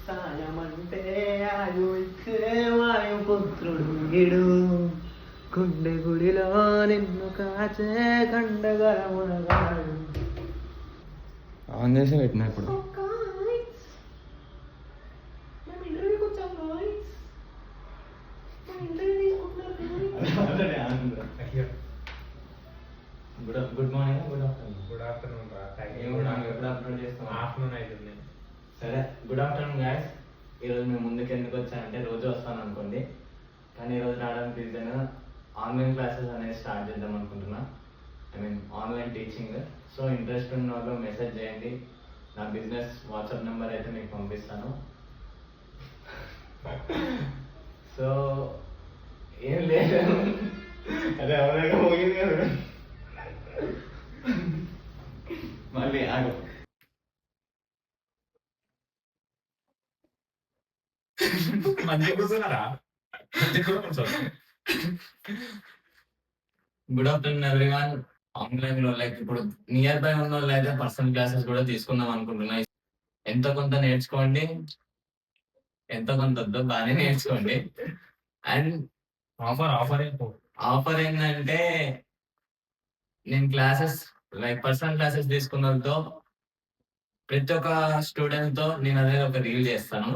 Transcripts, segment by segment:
సాయమంటే ఆయు ఇచ్చే వాయుపుత్రుడు వీడు గుండె గుడిలో నిన్ను కాచే కండగరమునగాడు. ఆన్ చేసి పెట్టినా ఇప్పుడు. Good morning, good afternoon. Afternoon అవుతుంది. సరే, గుడ్ ఆఫ్టర్నూన్ గాయస్. ఈరోజు మేము ముందుకు ఎందుకు వచ్చానంటే రోజు వస్తాను అనుకోండి, కానీ ఈరోజు రావడానికి రీజన్ ఆన్లైన్ క్లాసెస్ అనేది స్టార్ట్ చేద్దాం అనుకుంటున్నా. I mean online teaching. So interest ఉన్న వాళ్ళు మెసేజ్ చేయండి. నా బిజినెస్ వాట్సాప్ నెంబర్ అయితే మీకు పంపిస్తాను. సో ఏం లేదు, అదే ఎవరైనా పోయింది కదా. మళ్ళీ ఆగు. Good afternoon everyone. ఆన్లైన్ లో లైక్ ఇప్పుడు నియర్ బై ఉన్న వాళ్ళు అయితే పర్సనల్ క్లాసెస్ కూడా తీసుకుందాం అనుకుంటున్నా. ఎంతో కొంత నేర్చుకోండి, ఎంతో కొంత వద్దు బాగానే నేర్చుకోండి. అండ్ ఆఫర్ ఏంటంటే నేను క్లాసెస్ లైక్ పర్సనల్ క్లాసెస్ తీసుకున్న వాళ్ళతో ప్రతి ఒక్క స్టూడెంట్ తో నేను అనేది ఒక రీల్ చేస్తాను.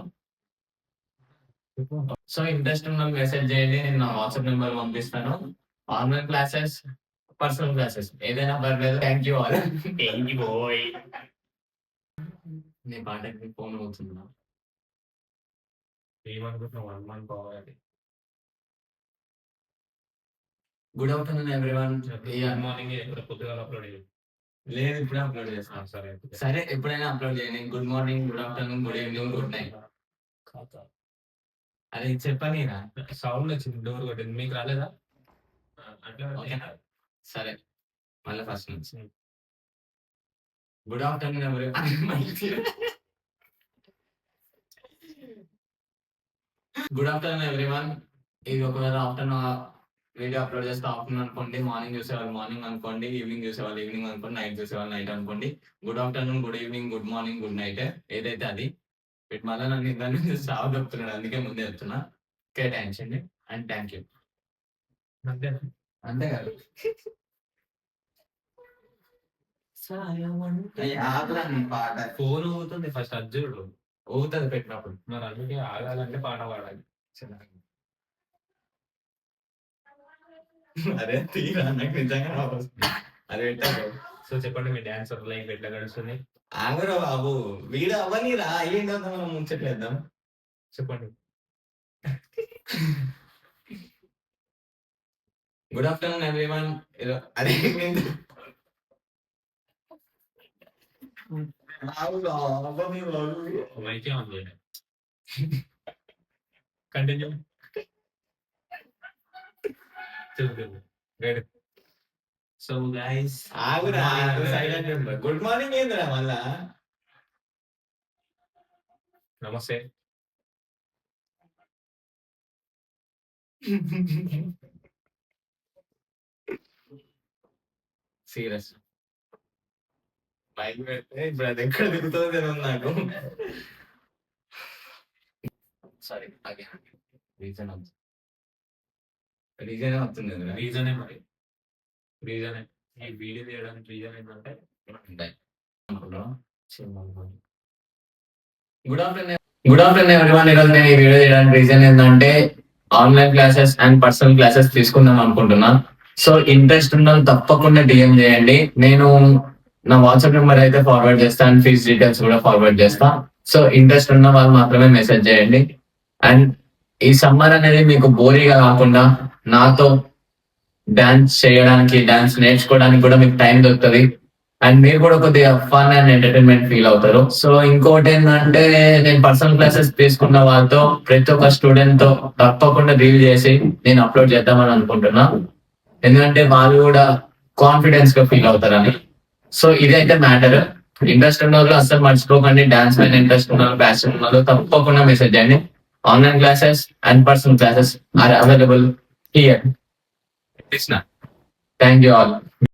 సో ఇంట్రెస్ట్ ఉన్న మెసేజ్ చేయండి, నేను నా వాట్సాప్ నెంబర్ పంపిస్తాను. ఆన్లైన్ క్లాసెస్, పర్సనల్ క్లాసెస్ ఏదైనా పర్లేదు. Thank you all. నీ పాటకి ఫోన్ అవుతుందా? Good afternoon everyone. లేదు, ఇప్పుడే అప్లోడ్ చేస్తాను. సరే, ఎప్పుడైనా అప్లోడ్ చేయండి. Good morning, good afternoon, good evening, good night. అది చెప్పని సౌండ్ వచ్చింది, డోర్ కొట్టింది, మీకు రాలేదా? సరే, మళ్ళీ ఫస్ట్ నుంచి. Good afternoon everyone. Good afternoon everyone. ఇది ఒకవేళ ఆఫ్టర్నూన్ వీడియో అప్లోడ్ చేస్తే ఆఫ్టర్నూన్ అనుకోండి, మార్నింగ్ చూసేవాళ్ళు మార్నింగ్ అనుకోండి, ఈవినింగ్ చూసేవాళ్ళు ఈవినింగ్ అనుకోండి, నైట్ చూసేవాళ్ళు నైట్ అనుకోండి. Good afternoon, good evening, good morning, good night ఏదైతే అది. వీటి మళ్ళీ నన్ను ఇద్దరు నుంచి సాగు చెప్తున్నాడు, అందుకే ముందే చెప్తున్నా. కేటాయించండి అండ్ థ్యాంక్ యూ. అంతే కాదు, పాట ఫోన్ ఊగుతుంది ఫస్ట్ అర్జునుడు ఊగుతుంది పెట్టినప్పుడు, మరి అందుకే ఆగాలంటే పాట పాడాలి. అదే తీరా నాకు నిజంగా అదే పెట్టారు. సో చెప్పండి, మీ డాన్స్ లైఫ్ ఎట్లా గడుస్తుంది? ఆగరా బాబు, వీడు అవ్వనిరా అయ్యిందో మనం ముంచట్లేద్దాం. చెప్పండి. Good afternoon everyone. అదే కంటిన్యూ. సో గైస్ ఆగురా, సైలెంట్. గుడ్ మార్నింగ్ ఏందిరా మళ్ళా? నమస్తే. సీరియస్ బైక్ పెడితే ఇప్పుడు అది ఎక్కడ దిగుతుంది నాకు. సారీ, అగే రీజన్ రీజనే వస్తుంది. రీజనే మరి రీజనే ఈ వీడియో తీయడానికి రీజన్ ఏంటంటే good afternoon. Good afternoon everyone. ఈరోజు నేను ఈ వీడియో చేయడానికి రీజన్ ఏంటంటే online classes and personal classes తీసుకుందాం అనుకుంటున్నా. సో ఇంట్రెస్ట్ ఉన్న తప్పకుండా డిఎం చేయండి. నేను నా వాట్సాప్ నెంబర్ అయితే ఫార్వర్డ్ చేస్తా అండ్ ఫీజ్ డీటెయిల్స్ కూడా ఫార్వర్డ్ చేస్తా. సో ఇంట్రెస్ట్ ఉన్న వాళ్ళు మాత్రమే మెసేజ్ చేయండి. అండ్ ఈ సమ్మర్ అనేది మీకు బోరీగా కాకుండా నాతో డాన్స్ చేయడానికి, డాన్స్ నేర్చుకోవడానికి కూడా మీకు టైం దొరుకుతుంది. అండ్ మీరు కూడా కొద్దిగా ఫన్ అండ్ ఎంటర్టైన్మెంట్ ఫీల్ అవుతారు. సో ఇంకోటి ఏంటంటే నేను పర్సనల్ క్లాసెస్ తీసుకున్న వాళ్ళతో ప్రతి ఒక్క స్టూడెంట్ తో తప్పకుండా రీల్ చేసి నేను అప్లోడ్ చేద్దామని అనుకుంటున్నా. ఎందుకంటే వాళ్ళు కూడా కాన్ఫిడెన్స్ గా ఫీల్ అవుతారని. సో ఇది అయితే మ్యాటర్. ఇంట్రెస్ట్ ఉన్న వాళ్ళు అసలు మర్చిపోకండి. డాన్స్ పైన ఇంట్రెస్ట్ ఉన్న వాళ్ళు, ప్యాషన్ ఉన్న వాళ్ళు తప్పకుండా మెసేజ్ చేయండి. Online classes and personal classes are available here. Krishna. Thank you all.